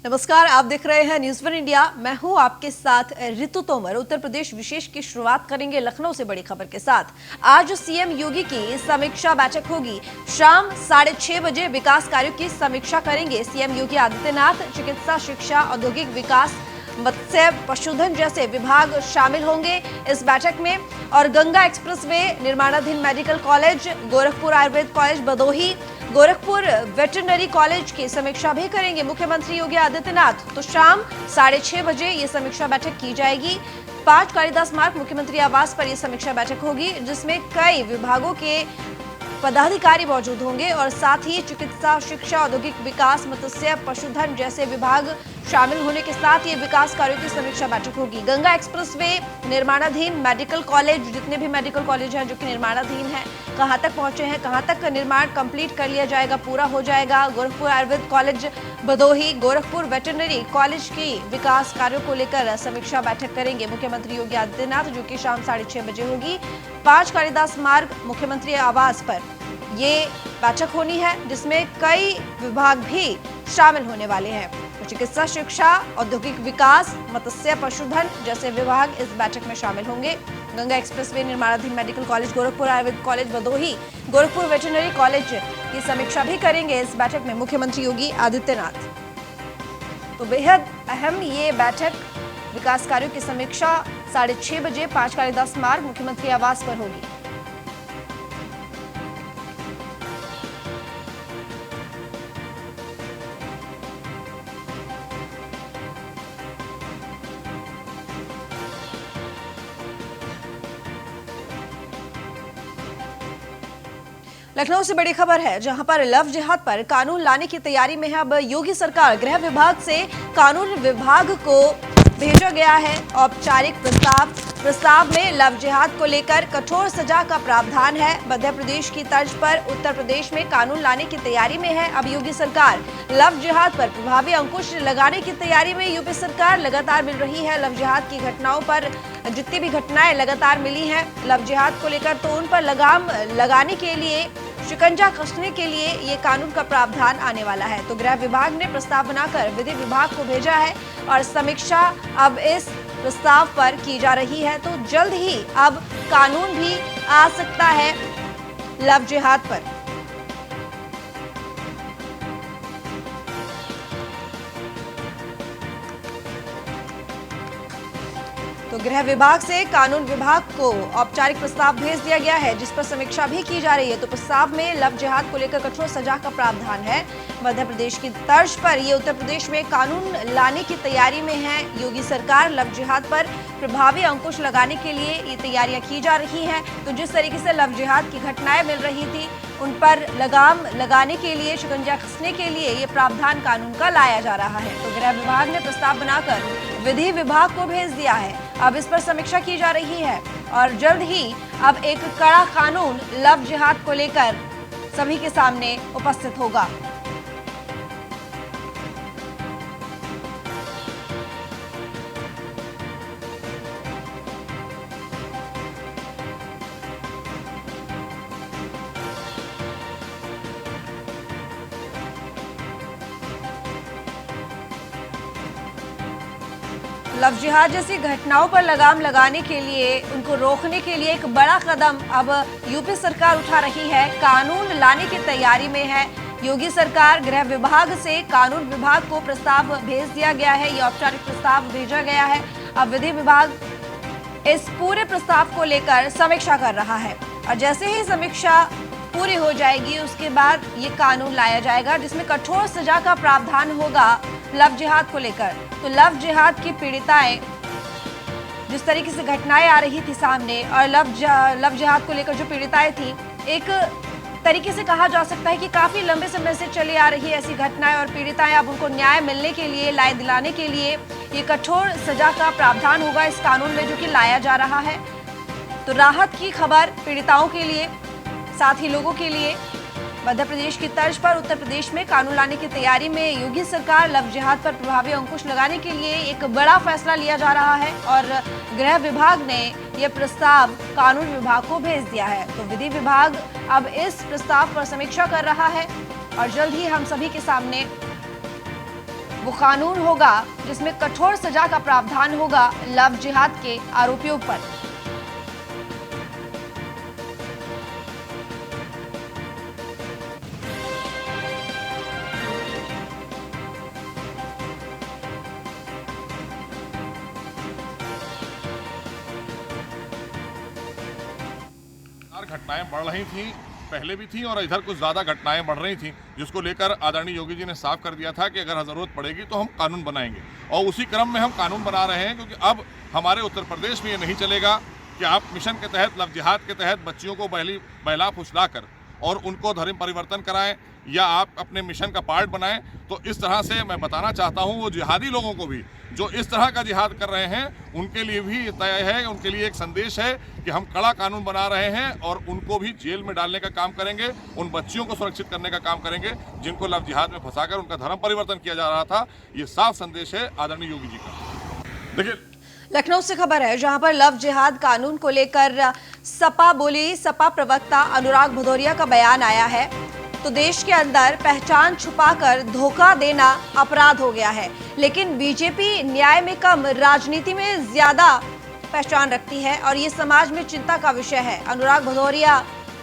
नमस्कार, आप देख रहे हैं न्यूज़ वन इंडिया। मैं हूं आपके साथ रितु तोमर। उत्तर प्रदेश विशेष की शुरुआत करेंगे लखनऊ से बड़ी खबर के साथ। आज सीएम योगी की समीक्षा बैठक होगी। शाम 6:30 बजे विकास कार्यों की समीक्षा करेंगे सीएम योगी आदित्यनाथ। चिकित्सा, शिक्षा, औद्योगिक विकास, मत्स्य, पशुधन जैसे विभाग शामिल होंगे इस बैठक में। और गंगा एक्सप्रेसवे, निर्माणाधीन medical college, Gorakhpur Ayurveda college, Bhadohi, Gorakhpur veterinary college की समीक्षा भी करेंगे मुख्यमंत्री योगी आदित्यनाथ। तो शाम 6:30 बजे ये समीक्षा बैठक की जाएगी। 5 कालिदास मार्ग मुख्यमंत्री आवास पर यह समीक्षा बैठक होगी, जिसमें कई विभागों के पदाधिकारी मौजूद होंगे और साथ ही चिकित्सा, शिक्षा, औद्योगिक विकास, मत्स्य, पशुधन जैसे विभाग शामिल होने के साथ ये विकास कार्यों की समीक्षा बैठक होगी। गंगा एक्सप्रेसवे, निर्माणाधीन मेडिकल कॉलेज, जितने भी मेडिकल कॉलेज हैं जो कि निर्माणाधीन हैं, कहां तक पहुंचे हैं, कहां तक निर्माण कंप्लीट कर लिया जाएगा, पूरा हो जाएगा। Gorakhpur Ayurveda college, Bhadohi, Gorakhpur veterinary college की विकास कार्यों को लेकर समीक्षा बैठक करेंगे मुख्यमंत्री योगी आदित्यनाथ, जो कि शाम 6:30 बजे होगी। 5 कालिदास मार्ग मुख्यमंत्री आवास पर ये बैठक होनी है, जिसमें कई विभाग भी शामिल होने वाले हैं। तो चिकित्सा, शिक्षा, औद्योगिक विकास, मत्स्य, पशुधन जैसे विभाग इस बैठक में शामिल होंगे। गंगा एक्सप्रेसवे, निर्माणाधीन medical college, Gorakhpur Ayurveda college, Bhadohi, Gorakhpur veterinary college की समीक्षा भी करेंगे इस बैठक में मुख्यमंत्री योगी आदित्यनाथ। तो बेहद अहम ये बैठक, विकास कार्यों की समीक्षा 6:30 बजे 5 कालिदास मार्ग मुख्यमंत्री आवास पर होगी। लखनऊ से बड़ी खबर है, जहां पर लव जिहाद पर कानून लाने की तैयारी में है अब योगी सरकार। गृह विभाग से कानून विभाग को भेजा गया है औपचारिक प्रस्ताव में लव जिहाद को लेकर कठोर सजा का प्रावधान है। मध्य प्रदेश की तर्ज पर उत्तर प्रदेश में कानून लाने की तैयारी में है अब योगी सरकार। लव जिहाद पर प्रभावी अंकुश लगाने की तैयारी में यूपी सरकार। लगातार मिल रही है लव जिहाद की घटनाओं पर, जितनी भी घटनाएं लगातार मिली हैं लव जिहाद को लेकर, तो उन पर लगाम लगाने के लिए, शिकंजा कसने के लिए ये कानून का प्रावधान आने वाला है। तो गृह विभाग ने प्रस्ताव बनाकर विधि विभाग को भेजा है और समीक्षा अब इस प्रस्ताव पर की जा रही है। तो जल्द ही अब कानून भी आ सकता है लव जिहाद पर। तो गृह विभाग से कानून विभाग को औपचारिक प्रस्ताव भेज दिया गया है, जिस पर समीक्षा भी की जा रही है। तो प्रस्ताव में लव जिहाद को लेकर कठोर सजा का प्रावधान है। मध्य प्रदेश की तर्ज पर ये उत्तर प्रदेश में कानून लाने की तैयारी में है योगी सरकार। लव जिहाद पर प्रभावी अंकुश लगाने के लिए ये तैयारियां की जा रही हैं। तो जिस तरीके से लव जिहाद की घटनाएं मिल रही थी, उन पर लगाम लगाने के लिए, शिकंजा कसने के लिए ये प्रावधान कानून का लाया जा रहा है। तो गृह विभाग ने प्रस्ताव बनाकर विधि विभाग को भेज दिया है। अब इस पर समीक्षा की जा रही है और जल्द ही अब एक कड़ा कानून लव जिहाद को लेकर सभी के सामने उपस्थित होगा। लव जिहाद जैसी घटनाओं पर लगाम लगाने के लिए, उनको रोकने के लिए एक बड़ा कदम अब यूपी सरकार उठा रही है। कानून लाने की तैयारी में है योगी सरकार। गृह विभाग से कानून विभाग को प्रस्ताव भेज दिया गया है, ये औपचारिक प्रस्ताव भेजा गया है। अब विधि विभाग इस पूरे प्रस्ताव को लेकर समीक्षा कर रहा है और जैसे ही समीक्षा पूरी हो जाएगी उसके बाद ये कानून लाया जाएगा, जिसमें कठोर सजा का प्रावधान होगा लव जिहाद को लेकर। तो लव जिहाद की पीड़िताएं, जिस तरीके से घटनाएं आ रही थी सामने, और लव जिहाद को लेकर जो पीड़िताएं थी, एक तरीके से कहा जा सकता है कि काफी लंबे समय से चली आ रही ऐसी घटनाएं और पीड़िताएं, अब उनको न्याय मिलने के लिए, न्याय दिलाने के लिए ये कठोर सजा का प्रावधान होगा इस कानून में, जो कि लाया जा रहा है। तो राहत की खबर पीड़िताओं के लिए, साथ ही लोगों के लिए। मध्य प्रदेश की तर्ज पर उत्तर प्रदेश में कानून लाने की तैयारी में योगी सरकार। लव जिहाद पर प्रभावी अंकुश लगाने के लिए एक बड़ा फैसला लिया जा रहा है और गृह विभाग ने यह प्रस्ताव कानून विभाग को भेज दिया है। तो विधि विभाग अब इस प्रस्ताव पर समीक्षा कर रहा है और जल्द ही हम सभी के सामने वो कानून होगा जिसमें कठोर सजा का प्रावधान होगा लव जिहाद के आरोपियों पर। घटनाएं बढ़ रही थी, पहले भी थी और इधर कुछ ज्यादा घटनाएं बढ़ रही थी, जिसको लेकर आदरणीय योगी जी ने साफ कर दिया था कि अगर जरूरत पड़ेगी तो हम कानून बनाएंगे। और उसी क्रम में हम कानून बना रहे हैं, क्योंकि अब हमारे उत्तर प्रदेश में ये नहीं चलेगा कि आप मिशन के तहत, लव जिहाद के तहत बच्चियों को बहला फुसला कर और उनको धर्म परिवर्तन कराएं या आप अपने मिशन का पार्ट बनाएं। तो इस तरह से मैं बताना चाहता हूं वो जिहादी लोगों को भी जो इस तरह का जिहाद कर रहे हैं, उनके लिए भी तय है, उनके लिए एक संदेश है कि हम कड़ा कानून बना रहे हैं और उनको भी जेल में डालने का काम करेंगे, उन बच्चियों को सुरक्षित करने का काम करेंगे जिनको लव जिहाद में फंसाकर उनका धर्म परिवर्तन किया जा रहा था। ये साफ संदेश है आदरणीय योगी जी का। देखिए, लखनऊ से खबर है जहां पर लव जिहाद कानून को लेकर सपा बोली। सपा प्रवक्ता अनुराग भदौरिया का बयान आया है तो देश के अंदर पहचान छुपाकर धोखा देना अपराध हो गया है, लेकिन बीजेपी न्याय में कम राजनीति में ज्यादा पहचान रखती है और ये समाज में चिंता का विषय है। अनुराग भदौरिया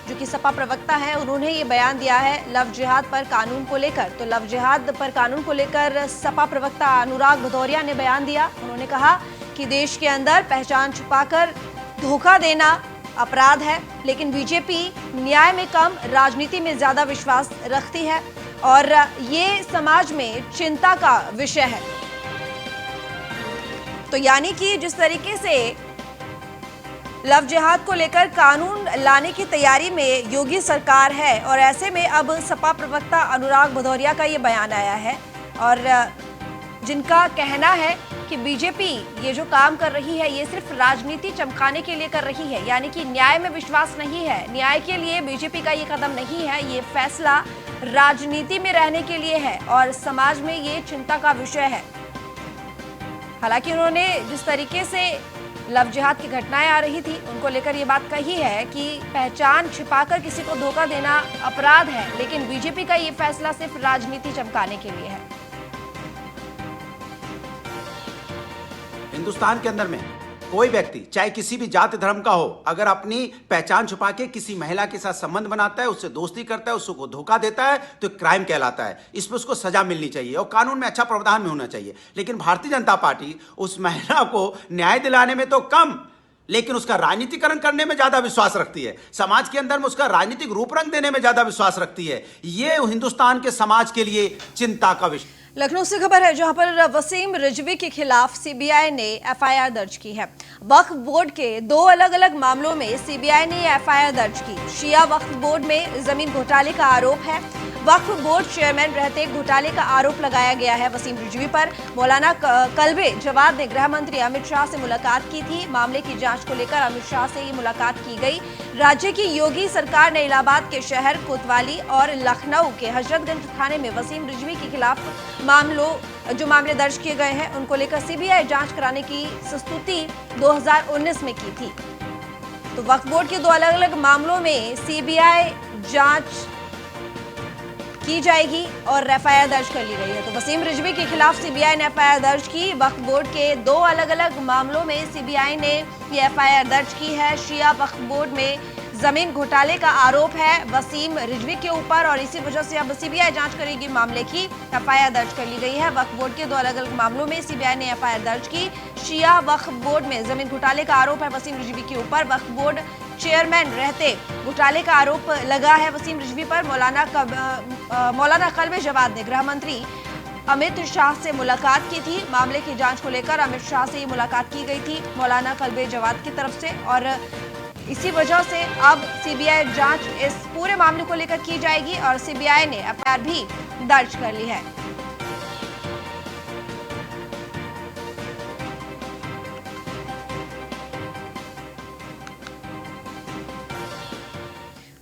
जो कि सपा प्रवक्ता है, उन्होंने ये बयान दिया है लव जिहाद पर कानून को लेकर। तो लव जिहाद पर कानून को लेकर सपा प्रवक्ता अनुराग भदौरिया ने बयान दिया। उन्होंने कहा कि देश के अंदर पहचान छुपाकर धोखा देना अपराध है, लेकिन बीजेपी न्याय में कम राजनीति में ज्यादा विश्वास रखती है और ये समाज में चिंता का विषय है। तो यानी कि जिस तरीके से लव जिहाद को लेकर कानून लाने की तैयारी में योगी सरकार है और ऐसे में अब सपा प्रवक्ता अनुराग भदौरिया का ये बयान आया है और जिनका कहना है कि बीजेपी ये जो काम कर रही है ये सिर्फ राजनीति चमकाने के लिए कर रही है, यानी कि न्याय में विश्वास नहीं है। न्याय के लिए बीजेपी का ये कदम नहीं है, ये फैसला राजनीति में रहने के लिए है और समाज में ये चिंता का विषय है। हालांकि उन्होंने जिस तरीके से लव जिहाद की घटनाएं आ रही थी उनको लेकर ये बात कही है कि पहचान छिपाकर किसी को धोखा देना अपराध है, लेकिन बीजेपी का ये फैसला सिर्फ राजनीति चमकाने के लिए है। हिंदुस्तान के अंदर में कोई व्यक्ति चाहे किसी भी जाति धर्म का हो, अगर अपनी पहचान छुपा के किसी महिला के साथ संबंध बनाता है, उससे दोस्ती करता है, उसको धोखा देता है तो क्राइम कहलाता है। इसमें उसको सजा मिलनी चाहिए और कानून में अच्छा प्रावधान में होना चाहिए। लेकिन भारतीय जनता पार्टी उस महिला को न्याय दिलाने में तो कम, लेकिन उसका राजनीतिकरण करने में ज्यादा विश्वास रखती है। समाज के अंदर में उसका राजनीतिक रूप रंग देने में ज्यादा विश्वास रखती है। ये हिंदुस्तान के समाज के लिए चिंता का विषय। लखनऊ से खबर है जहां पर वसीम रिजवी के खिलाफ सीबीआई ने एफआईआर दर्ज की है। वक्फ बोर्ड के दो अलग अलग मामलों में सीबीआई ने एफआईआर दर्ज की। शिया वक्फ बोर्ड में जमीन घोटाले का आरोप है। वक्फ बोर्ड चेयरमैन रहते घोटाले का आरोप लगाया गया है वसीम रिजवी पर। मौलाना कल्बे जवाद ने गृह मंत्री अमित शाह से मुलाकात की थी। मामले की जांच को लेकर अमित शाह से ये मुलाकात की गई। राज्य की योगी सरकार ने इलाहाबाद के शहर कोतवाली और लखनऊ के हजरतगंज थाने में वसीम रिजवी के खिलाफ जो मामले दर्ज किए गए हैं उनको लेकर सीबीआई जांच कराने की प्रस्तुति 2019 में की थी। तो वक्फ बोर्ड के दो अलग अलग मामलों में सीबीआई जांच की जाएगी और एफआईआर दर्ज कर ली गई है। तो वसीम रिजवी के खिलाफ सीबीआई ने एफआईआर दर्ज की। वक्फ बोर्ड के दो अलग अलग मामलों में सीबीआई ने ये एफआईआर दर्ज की है। शिया वक्फ बोर्ड में जमीन घोटाले का आरोप है वसीम रिजवी के ऊपर और इसी वजह से अब सीबीआई जांच करेगी। मामले की एफआईआर दर्ज कर ली गई है। वक्फ बोर्ड के दो अलग अलग मामलों में सीबीआई ने एफआईआर दर्ज की। शिया वक्फ बोर्ड में जमीन घोटाले का आरोप है वसीम रिजवी के ऊपर। वक्फ बोर्ड चेयरमैन रहते घोटाले का आरोप लगा है वसीम रिजवी पर। मौलाना कल्बे जवाद ने गृह मंत्री अमित शाह से मुलाकात की थी। मामले की जांच को लेकर अमित शाह से ये मुलाकात की गई थी मौलाना कल्बे जवाद की तरफ से और इसी वजह से अब सीबीआई जांच इस पूरे मामले को लेकर की जाएगी और सीबीआई ने एफआईआर भी दर्ज कर ली है।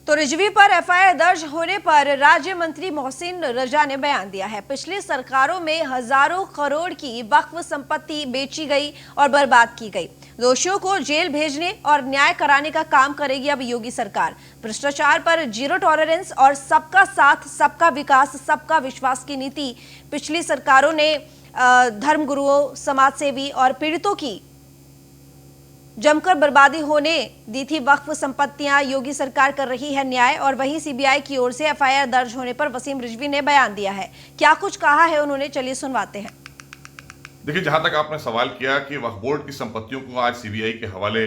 तो रिजवी पर एफआईआर दर्ज होने पर राज्य मंत्री मोहसिन रजा ने बयान दिया है। पिछली सरकारों में हजारों करोड़ की वक्फ संपत्ति बेची गई और बर्बाद की गई। दोषियों को जेल भेजने और न्याय कराने का काम करेगी अब योगी सरकार। भ्रष्टाचार पर जीरो टॉलरेंस और सबका साथ, सबका विकास, सबका विश्वास की नीति पिछली सरकारों ने धर्मगुरुओं, समाजसेवी और पीड़ितों की जमकर बर्बादी होने दी थी। वक्फ संपत्तियां योगी सरकार कर रही है न्याय। और वहीं सीबीआई की ओर से एफआईआर दर्ज होने पर वसीम रिजवी ने बयान दिया है। क्या कुछ कहा है उन्होंने, चलिए सुनवाते हैं। देखिए, जहां तक आपने सवाल किया कि वक्फ बोर्ड की संपत्तियों को आज सीबीआई के हवाले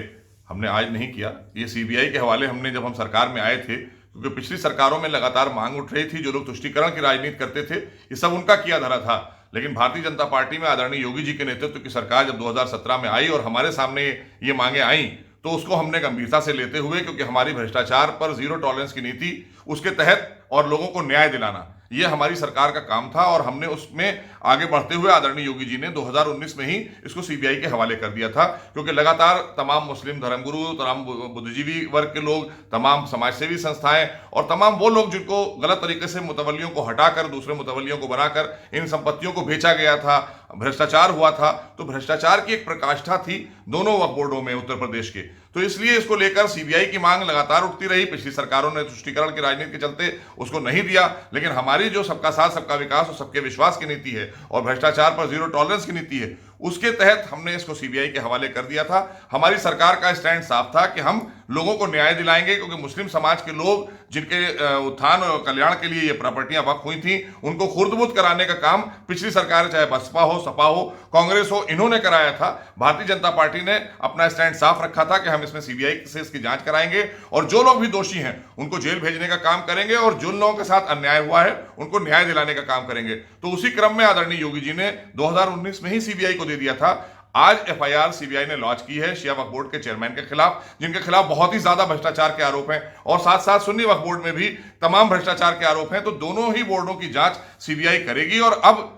हमने आज नहीं किया, ये सीबीआई के हवाले हमने जब हम सरकार में आए थे, क्योंकि पिछली सरकारों में लगातार मांग उठ रही थी, जो लोग तुष्टीकरण की राजनीति करते थे, ये सब उनका किया धरा था। लेकिन भारतीय जनता पार्टी में आदरणीय योगी जी के नेतृत्व की सरकार जब 2017 में आई और हमारे सामने ये मांगे आई, तो उसको हमने गंभीरता से लेते हुए, क्योंकि हमारी भ्रष्टाचार पर जीरो टॉलरेंस की नीति, उसके तहत और लोगों को न्याय दिलाना, ये हमारी सरकार का काम था। और हमने उसमें आगे बढ़ते हुए आदरणीय योगी जी ने 2019 में ही इसको सीबीआई के हवाले कर दिया था, क्योंकि लगातार तमाम मुस्लिम धर्मगुरु, तमाम बुद्धिजीवी वर्ग के लोग, तमाम समाजसेवी संस्थाएं और तमाम वो लोग जिनको गलत तरीके से मुतवल्लियों को हटाकर दूसरे मुतवल्लियों को बनाकर इन संपत्तियों को बेचा गया था, भ्रष्टाचार हुआ था। तो भ्रष्टाचार की एक प्रकाष्ठा थी दोनों वक्फ बोर्डों में उत्तर प्रदेश के। तो इसलिए इसको लेकर सीबीआई की मांग लगातार उठती रही। पिछली सरकारों ने तुष्टीकरण की राजनीति के चलते उसको नहीं दिया, लेकिन हमारी जो सबका साथ, सबका विकास और सबके विश्वास की नीति है और भ्रष्टाचार पर जीरो टॉलरेंस की नीति है, उसके तहत हमने इसको सीबीआई के हवाले कर दिया था। हमारी सरकार का स्टैंड साफ था कि हम लोगों को न्याय दिलाएंगे, क्योंकि मुस्लिम समाज के लोग जिनके उत्थान और कल्याण के लिए ये प्रॉपर्टियां वक्फ हुई थी, उनको खुर्द-बुर्द कराने का काम पिछली सरकार, चाहे बसपा हो, सपा हो, कांग्रेस हो, इन्होंने कराया था। भारतीय जनता पार्टी ने अपना स्टैंड साफ रखा था कि हम इसमें सीबीआई से इसकी जांच कराएंगे और जो लोग भी दोषी हैं उनको जेल भेजने का काम करेंगे और जिन लोगों के साथ अन्याय हुआ है उनको न्याय दिलाने का काम करेंगे। तो उसी क्रम में आदरणीय योगी जी ने 2019 में ही सीबीआई को दे दिया था। आज एफआईआर सीबीआई ने लॉन्च की है शिया वक्फ बोर्ड के चेयरमैन के खिलाफ, जिनके खिलाफ बहुत ही ज्यादा भ्रष्टाचार के आरोप हैं, और साथ साथ सुन्नी वक्फ बोर्ड में भी तमाम भ्रष्टाचार के आरोप हैं। तो दोनों ही बोर्डों की जांच सीबीआई करेगी और अब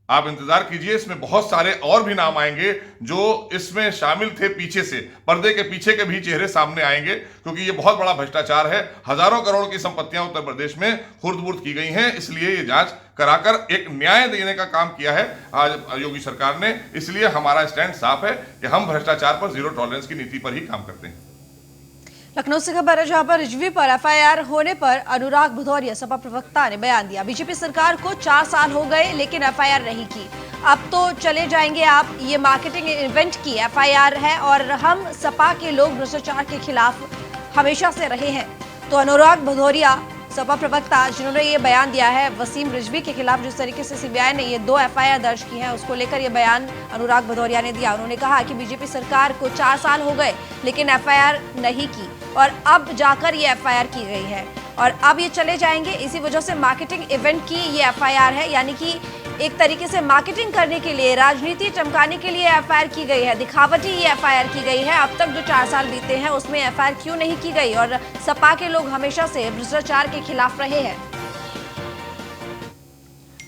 आप इंतजार कीजिए, इसमें बहुत सारे और भी नाम आएंगे जो इसमें शामिल थे, पीछे से, पर्दे के पीछे के भी चेहरे सामने आएंगे, क्योंकि ये बहुत बड़ा भ्रष्टाचार है। हजारों करोड़ की संपत्तियां उत्तर प्रदेश में खुर्द-बुर्द की गई हैं, इसलिए ये जांच कराकर एक न्याय देने का काम किया है आज योगी सरकार ने। इसलिए हमारा स्टैंड साफ है कि हम भ्रष्टाचार पर जीरो टॉलरेंस की नीति पर ही काम करते हैं। लखनऊ से खबर है, जहां पर रिजवी पर एफआईआर होने पर अनुराग भदौरिया सपा प्रवक्ता ने बयान दिया। बीजेपी सरकार को 4 साल हो गए लेकिन एफआईआर नहीं की, अब तो चले जाएंगे आप। ये मार्केटिंग इवेंट की एफआईआर है और हम सपा के लोग भ्रष्टाचार के खिलाफ हमेशा से रहे हैं। तो अनुराग भदौरिया सपा प्रवक्ता जिन्होंने ये बयान दिया है वसीम रिजवी के खिलाफ, जिस तरीके से सीबीआई ने ये 2 एफआईआर दर्ज की हैं, उसको लेकर ये बयान अनुराग भदौरिया ने दिया। उन्होंने कहा कि बीजेपी सरकार को 4 साल हो गए लेकिन एफआईआर नहीं की और अब जाकर ये एफआईआर की गई है और अब ये चले जाएंगे। इसी वजह से मार्केटिंग इवेंट की ये एफआईआर है, यानी कि एक तरीके से मार्केटिंग करने के लिए, राजनीति चमकाने के लिए एफआईआर की गई है, दिखावटी ये एफआईआर की गई है। अब तक जो 4 साल बीते हैं उसमें एफआईआर क्यों नहीं की गई? और सपा के लोग हमेशा से भ्रष्टाचार के खिलाफ रहे हैं।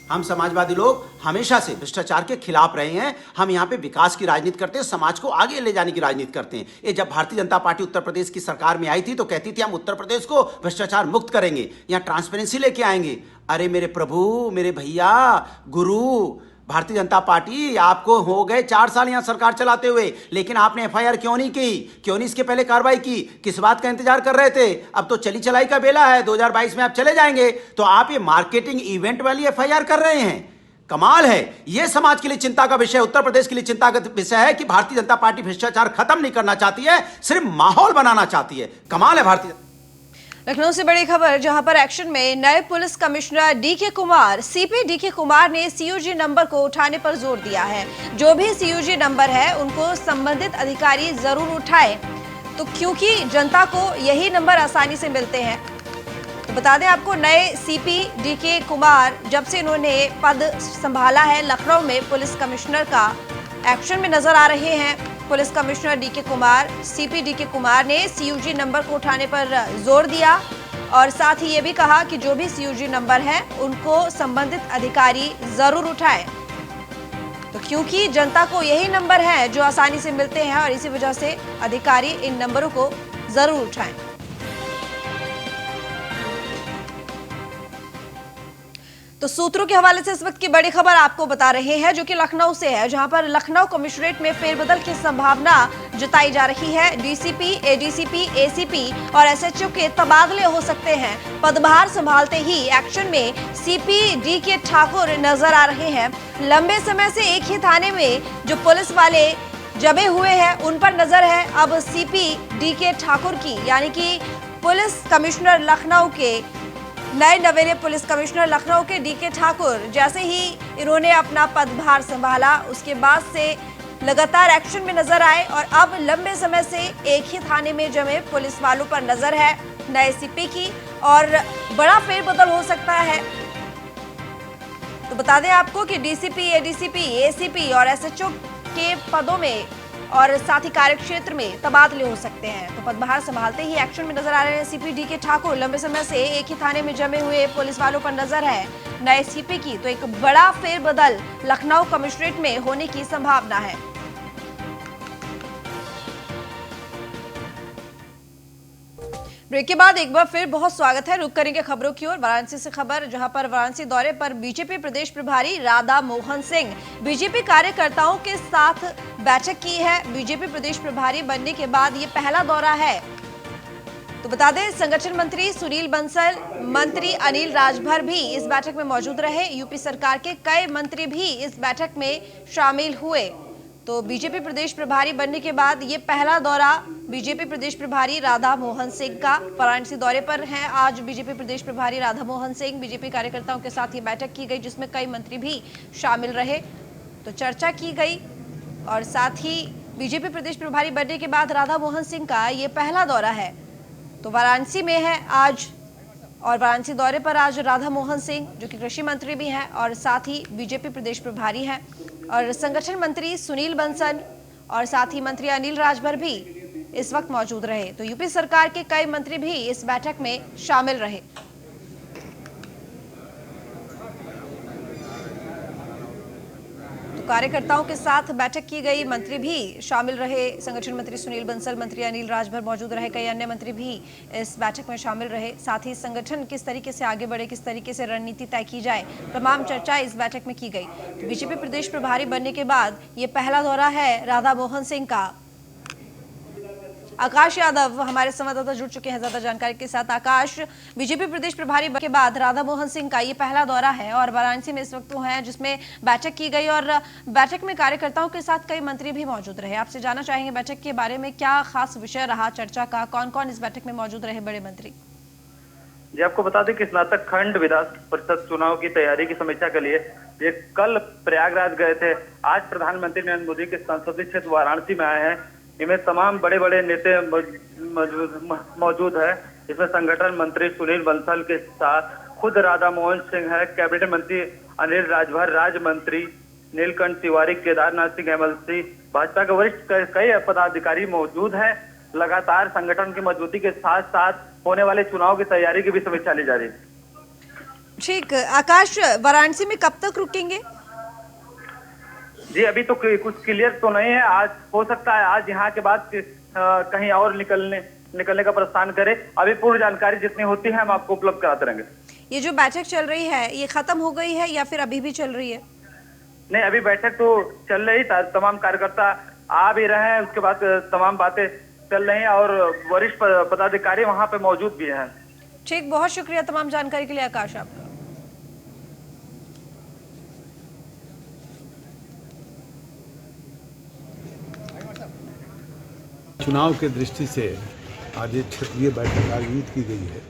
हम समाजवादी लोग हमेशा से भ्रष्टाचार के खिलाफ रहे हैं। हम यहाँ पे विकास की राजनीति करते हैं, समाज को आगे ले जाने की राजनीति करते हैं। ये जब भारतीय जनता पार्टी उत्तर प्रदेश की सरकार में आई थी तो कहती थी हम उत्तर प्रदेश को भ्रष्टाचार मुक्त करेंगे, यहाँ ट्रांसपेरेंसी लेके आएंगे। अरे मेरे प्रभु, मेरे भैया, गुरु, भारतीय जनता पार्टी आपको हो गए 4 साल यहाँ सरकार चलाते हुए, लेकिन आपने एफआईआर क्यों नहीं की? क्यों नहीं इसके पहले कार्रवाई की? किस बात का इंतजार कर रहे थे? अब तो चली चलाई का बेला है, 2022 में आप चले जाएंगे, तो आप ये मार्केटिंग इवेंट वाली एफआईआर कर रहे हैं। कमाल है। ये समाज के लिए चिंता का विषय, उत्तर प्रदेश के लिए चिंता का विषय है कि भारतीय जनता पार्टी भ्रष्टाचार खत्म नहीं करना चाहती है, सिर्फ माहौल बनाना चाहती है। कमाल है भारतीय। लखनऊ से बड़ी खबर, जहां पर एक्शन में नए police commissioner DK Kumar, CP DK Kumar ने सीयूजी नंबर को उठाने पर जोर दिया है। जो भी सीयूजी नंबर है उनको संबंधित अधिकारी जरूर उठाए, तो क्योंकि जनता को यही नंबर आसानी से मिलते हैं। तो बता दें आपको, नए सीपी डीके कुमार जब से इन्होंने पद संभाला है लखनऊ में पुलिस कमिश्नर का, एक्शन में नजर आ रहे हैं। Police commissioner DK Kumar, CP DK Kumar ने सीयूजी नंबर को उठाने पर जोर दिया और साथ ही ये भी कहा कि जो भी सीयूजी नंबर है उनको संबंधित अधिकारी जरूर उठाए, तो क्योंकि जनता को यही नंबर है जो आसानी से मिलते हैं और इसी वजह से अधिकारी इन नंबरों को जरूर उठाएं। तो सूत्रों के हवाले से इस वक्त की बड़ी खबर आपको बता रहे हैं, जो कि लखनऊ से है, जहां पर लखनऊ कमिश्नरेट में फेरबदल की संभावना जताई जा रही है। डीसीपी, एडीसीपी, एसीपी और एसएचओ के तबादले हो सकते हैं। पदभार संभालते ही एक्शन में सीपी डीके ठाकुर नजर आ रहे हैं। लंबे समय से एक ही थाने में जो पुलिस वाले जमे हुए हैं, उन पर नजर है अब सीपी डीके ठाकुर की, यानी कि पुलिस कमिश्नर लखनऊ के नए नवेले पुलिस कमिश्नर लखनऊ के डीके ठाकुर जैसे ही इन्होंने अपना पदभार संभाला, उसके बाद से लगातार एक्शन में नजर आए और अब लंबे समय से एक ही थाने में जमे पुलिस वालों पर नजर है नए सीपी की और बड़ा फेरबदल हो सकता है। तो बता दें आपको कि डीसीपी, एडीसीपी, एसीपी और एसएचओ के पदों में और साथ ही कार्यक्षेत्र में तबादले हो सकते हैं। तो पदभार संभालते ही एक्शन में नजर आ रहे हैं सीपी डीके ठाकुर। लंबे समय से एक ही थाने में जमे हुए पुलिस वालों पर नजर है नए सीपी की। तो एक बड़ा फेरबदल लखनऊ कमिश्नरेट में होने की संभावना है। ब्रेक के बाद एक बार फिर बहुत स्वागत है। रुक करेंगे खबरों की ओर। वाराणसी से खबर, जहां पर वाराणसी दौरे पर बीजेपी प्रदेश प्रभारी राधा मोहन सिंह बीजेपी कार्यकर्ताओं के साथ बैठक की है। बीजेपी प्रदेश प्रभारी बनने के बाद ये पहला दौरा है। तो बता दें, संगठन मंत्री सुनील बंसल, मंत्री अनिल राजभर भी इस बैठक में मौजूद रहे। यूपी सरकार के कई मंत्री भी इस बैठक में शामिल हुए। तो बीजेपी प्रदेश प्रभारी बनने के बाद ये पहला दौरा बीजेपी प्रदेश प्रभारी राधा मोहन सिंह का। वाराणसी दौरे पर हैं आज बीजेपी प्रदेश प्रभारी राधा मोहन सिंह। बीजेपी कार्यकर्ताओं के साथ ये बैठक की गई, जिसमें कई मंत्री भी शामिल रहे। तो चर्चा की गई और साथ ही बीजेपी प्रदेश प्रभारी बनने के बाद राधा मोहन सिंह का ये पहला दौरा है। तो वाराणसी में है आज और वाराणसी दौरे पर आज राधा मोहन सिंह, जो कि कृषि मंत्री भी हैं और साथ ही बीजेपी प्रदेश प्रभारी हैं, और संगठन मंत्री सुनील बंसल और साथ ही मंत्री अनिल राजभर भी इस वक्त मौजूद रहे। तो यूपी सरकार के कई मंत्री भी इस बैठक में शामिल रहे। तो कार्यकर्ताओं के साथ बैठक की गई, मंत्री भी शामिल रहे। संगठन मंत्री सुनील बंसल, मंत्री अनिल राजभर मौजूद रहे, कई अन्य मंत्री भी इस बैठक में शामिल रहे। साथ ही संगठन किस तरीके से आगे बढ़े, किस तरीके से रणनीति तय की जाए, तमाम चर्चा इस बैठक में की गई। तो बीजेपी प्रदेश प्रभारी बनने के बाद ये पहला दौरा है राधा मोहन सिंह का। आकाश यादव हमारे संवाददाता जुड़ चुके हैं ज्यादा जानकारी के साथ। आकाश, बीजेपी प्रदेश प्रभारी के बाद राधा मोहन सिंह का ये पहला दौरा है और वाराणसी में इस वक्त वो हैं, जिसमें बैठक की गई और बैठक में कार्यकर्ताओं के साथ कई मंत्री भी मौजूद रहे। आपसे जानना चाहेंगे बैठक के बारे में, क्या खास विषय रहा चर्चा का, कौन कौन इस बैठक में मौजूद रहे बड़े मंत्री? जी, आपको बता दें कि स्नातक खंड विधान परिषद चुनाव की तैयारी की समीक्षा के लिए ये कल प्रयागराज गए थे। आज प्रधानमंत्री नरेंद्र मोदी के संसदीय क्षेत्र वाराणसी में आए हैं। इनमें तमाम बड़े बड़े नेता मौजूद है। इसमें संगठन मंत्री सुनील बंसल के साथ खुद राधा मोहन सिंह है, कैबिनेट मंत्री अनिल राजभर, राज्य मंत्री नीलकंठ तिवारी, केदारनाथ सिंह एमएलसी, भाजपा के वरिष्ठ कई पदाधिकारी मौजूद हैं। लगातार संगठन की मजबूती के साथ साथ होने वाले चुनाव की तैयारी की भी समीक्षा ली जा रही है। ठीक, आकाश, वाराणसी में कब तक रुकेंगे? जी, अभी तो कुछ क्लियर तो नहीं है। आज हो सकता है आज यहाँ के बाद कहीं और निकलने का प्रस्थान करे। अभी पूर्ण जानकारी जितनी होती है हम आपको उपलब्ध कराते रहेंगे। ये जो बैठक चल रही है, ये खत्म हो गई है या फिर अभी भी चल रही है? नहीं, अभी बैठक तो चल रही, तमाम कार्यकर्ता आ भी रहे हैं, उसके बाद तमाम बातें चल रही हैं और वरिष्ठ पदाधिकारी वहाँ पे मौजूद भी हैं। ठीक, बहुत शुक्रिया तमाम जानकारी के लिए आकाश आपका। चुनाव के दृष्टि से आज एक क्षेत्रीय बैठक आयोजित की गई है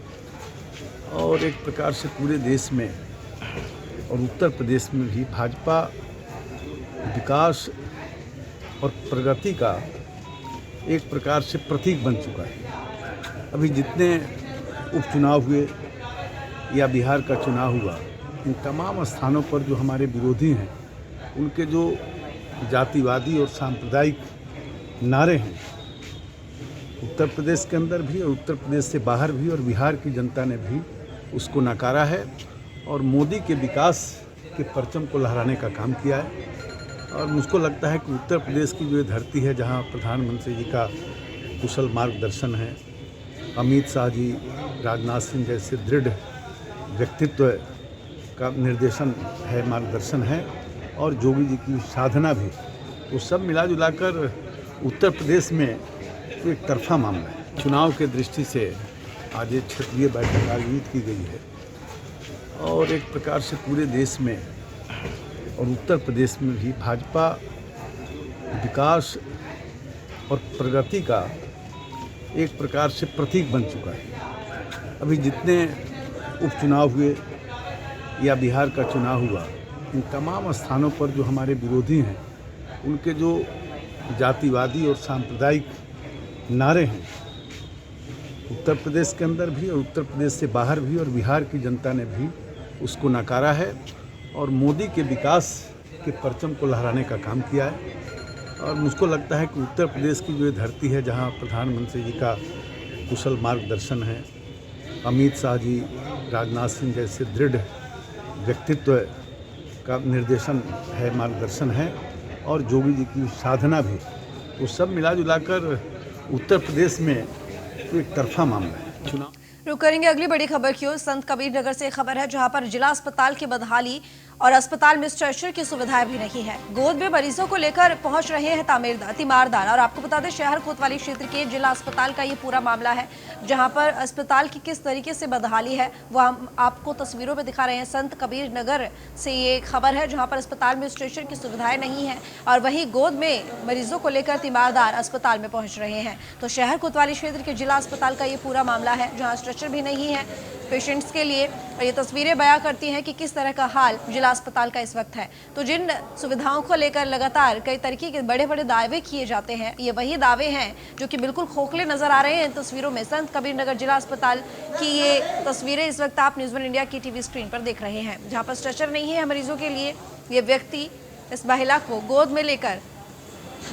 और एक प्रकार से पूरे देश में और उत्तर प्रदेश में भी भाजपा विकास और प्रगति का एक प्रकार से प्रतीक बन चुका है। अभी जितने उपचुनाव हुए या बिहार का चुनाव हुआ, इन तमाम स्थानों पर जो हमारे विरोधी हैं, उनके जो जातिवादी और सांप्रदायिक नारे हैं, उत्तर प्रदेश के अंदर भी और उत्तर प्रदेश से बाहर भी और बिहार की जनता ने भी उसको नकारा है और मोदी के विकास के परचम को लहराने का काम किया है। और मुझको लगता है कि उत्तर प्रदेश की जो धरती है, जहां प्रधानमंत्री जी का कुशल मार्गदर्शन है, अमित शाह जी, राजनाथ सिंह जैसे दृढ़ व्यक्तित्व का निर्देशन है, मार्गदर्शन है और योगी जी की साधना भी, वो सब मिला जुलाकर उत्तर प्रदेश में एक तरफा मामला है। चुनाव के दृष्टि से आज एक क्षेत्रीय बैठक आयोजित की गई है और एक प्रकार से पूरे देश में और उत्तर प्रदेश में भी भाजपा विकास और प्रगति का एक प्रकार से प्रतीक बन चुका है। अभी जितने उपचुनाव हुए या बिहार का चुनाव हुआ, इन तमाम स्थानों पर जो हमारे विरोधी हैं, उनके जो जातिवादी और सांप्रदायिक नारे हैं, उत्तर प्रदेश के अंदर भी और उत्तर प्रदेश से बाहर भी और बिहार की जनता ने भी उसको नकारा है और मोदी के विकास के परचम को लहराने का काम किया है। और मुझको लगता है कि उत्तर प्रदेश की जो ये धरती है, जहां प्रधानमंत्री जी का कुशल मार्गदर्शन है, अमित शाह जी, राजनाथ सिंह जैसे दृढ़ व्यक्तित्व का निर्देशन है, मार्गदर्शन है और योगी जी की साधना भी, वो सब मिला जुलाकर उत्तर प्रदेश में एक तरफा मामला है। चुनाव रुक करेंगे अगली बड़ी खबर की ओर। संत कबीर नगर से खबर है, जहां पर जिला अस्पताल की बदहाली और अस्पताल में स्ट्रेचर की सुविधाएं भी नहीं है। गोद में मरीजों को लेकर पहुंच रहे हैं तीमारदार। और आपको बता दें, शहर कोतवाली क्षेत्र के जिला अस्पताल का ये पूरा मामला है, जहां पर अस्पताल की किस तरीके से बदहाली है वो हम आपको तस्वीरों में दिखा रहे हैं। संत कबीर नगर से ये खबर है, जहाँ पर अस्पताल में स्ट्रेचर की सुविधाएं नहीं है और वहीं गोद में मरीजों को लेकर तीमारदार अस्पताल में पहुंच रहे हैं। तो शहर कोतवाली क्षेत्र के जिला अस्पताल का ये पूरा मामला है, जहाँ स्ट्रेचर भी नहीं है पेशेंट्स के लिए। और ये तस्वीरें बयां करती हैं कि किस तरह का हाल जिला अस्पताल का इस वक्त है। तो जिन सुविधाओं को लेकर लगातार कई तरीके के बड़े बड़े दावे किए जाते हैं, ये वही दावे हैं जो कि बिल्कुल खोखले नजर आ रहे हैं इन तस्वीरों में। संत कबीर नगर जिला अस्पताल की ये तस्वीरें इस वक्त आप न्यूज़ 1 इंडिया की टीवी स्क्रीन पर देख रहे हैं, जहाँ पर स्ट्रेचर नहीं है मरीजों के लिए। ये व्यक्ति इस महिला को गोद में लेकर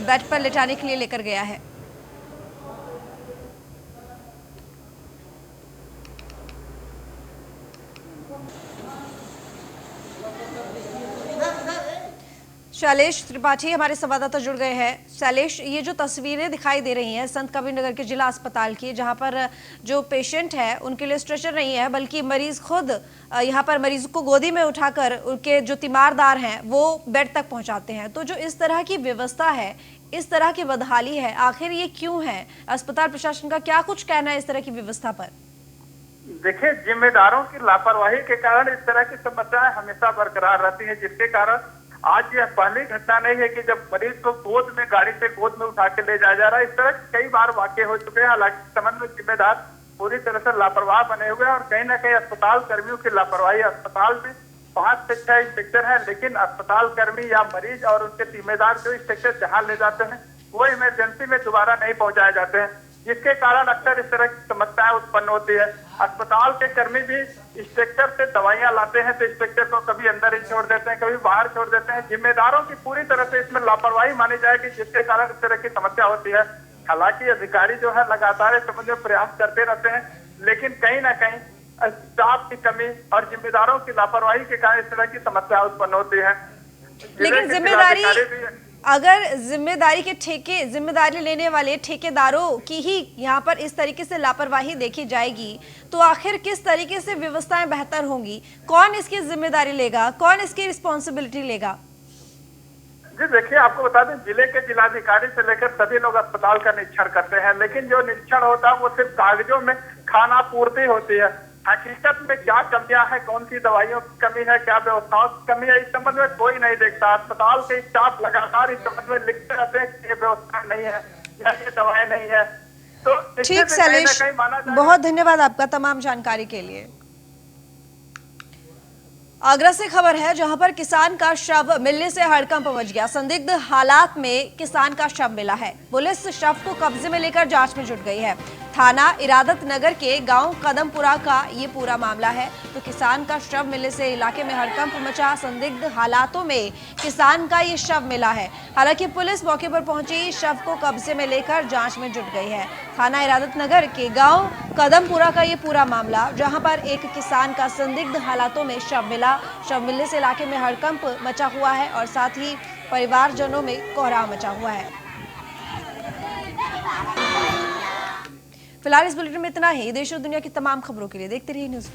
बेड पर लेटाने के लिए लेकर गया है। शैलेश त्रिपाठी हमारे संवाददाता जुड़ गए हैं। शैलेश, ये जो तस्वीरें दिखाई दे रही हैं संत कबीर नगर के जिला अस्पताल की, जहां पर जो पेशेंट है उनके लिए स्ट्रेचर नहीं है, बल्कि मरीज खुद यहां पर मरीज को गोदी में उठाकर उनके जो तीमारदार हैं वो बेड तक पहुंचाते हैं। तो जो इस तरह की व्यवस्था है, इस तरह की बदहाली है, आखिर ये क्यों है? अस्पताल प्रशासन का क्या कुछ कहना है इस तरह की व्यवस्था पर? देखिए, जिम्मेदारों की लापरवाही के कारण इस तरह की समस्याएं हमेशा बरकरार रहती हैं, जिसके कारण आज यह पहली घटना नहीं है कि जब मरीज को गोद में गाड़ी से गोद में उठा के ले जाया जा रहा है। इस तरह कई बार वाकये हो चुके हैं। हालांकि समन्वय जिम्मेदार पूरी तरह से लापरवाह बने हुए हैं और कहीं ना कहीं अस्पताल कर्मियों की लापरवाही। अस्पताल में 5 से 6 इंस्पेक्टर है, लेकिन अस्पताल कर्मी या मरीज और उनके जिम्मेदार जो इंस्पेक्टर जहाँ ले जाते हैं वो इमरजेंसी में दोबारा नहीं पहुंचाए जाते हैं, जिसके कारण अक्सर इस तरह की समस्याएं उत्पन्न होती है। अस्पताल के कर्मी भी इंस्पेक्टर से दवाइयां लाते हैं तो इंस्पेक्टर को कभी अंदर ही छोड़ देते हैं, कभी बाहर छोड़ देते हैं। जिम्मेदारों की पूरी तरह से इसमें लापरवाही मानी जाएगी, जिसके कारण इस तरह की समस्या होती है। हालांकि अधिकारी जो है लगातार इस संबंध में प्रयास करते रहते हैं, लेकिन कहीं ना कहीं स्टाफ की कमी और जिम्मेदारों की लापरवाही के कारण इस तरह की समस्या उत्पन्न होती है। लेकिन जिम्मेदारी लेने वाले ठेकेदारों की ही यहाँ पर इस तरीके से लापरवाही देखी जाएगी, तो आखिर किस तरीके से व्यवस्थाएं बेहतर होंगी? कौन इसकी जिम्मेदारी लेगा? कौन इसकी रिस्पॉन्सिबिलिटी लेगा? जी देखिए, आपको बता दें, जिले के जिलाधिकारी से लेकर सभी लोग अस्पताल का निरीक्षण करते हैं, लेकिन जो निरीक्षण होता है वो सिर्फ कागजों में खाना पूर्ति होती है। हकीकत में क्या कमियां हैं, कौन सी दवाइयों की कमी है, क्या व्यवस्थाओं की कमी है, इस संबंध में कोई नहीं देखता। अस्पताल के स्टाफ लगातार इस संबंध में लिखते रहते हैं कि ये व्यवस्था नहीं है या ये दवाएं नहीं है। तो ठीक शैलेश, बहुत धन्यवाद आपका तमाम जानकारी के लिए। आगरा से खबर है, जहां पर किसान का शव मिलने से हड़कंप मच गया। संदिग्ध हालात में किसान का शव मिला है। पुलिस शव को कब्जे में लेकर जांच में जुट गई है। थाना इरादत नगर के गांव कदमपुरा का ये पूरा मामला है। तो किसान का शव मिलने से इलाके में हड़कंप मचा। संदिग्ध हालातों में किसान का ये शव मिला है। हालांकि पुलिस मौके पर पहुंची, शव को कब्जे में लेकर जांच में जुट गई है। थाना इरादत नगर के गांव कदमपुरा का ये पूरा मामला, जहां पर एक किसान का संदिग्ध हालातों में शव मिला। शव मिलने से इलाके में हड़कंप मचा हुआ है और साथ ही परिवारजनों में कोहराम मचा हुआ है। फिलहाल इस बुलेटिन में इतना ही। देश और दुनिया की तमाम खबरों के लिए देखते रहिए न्यूज़।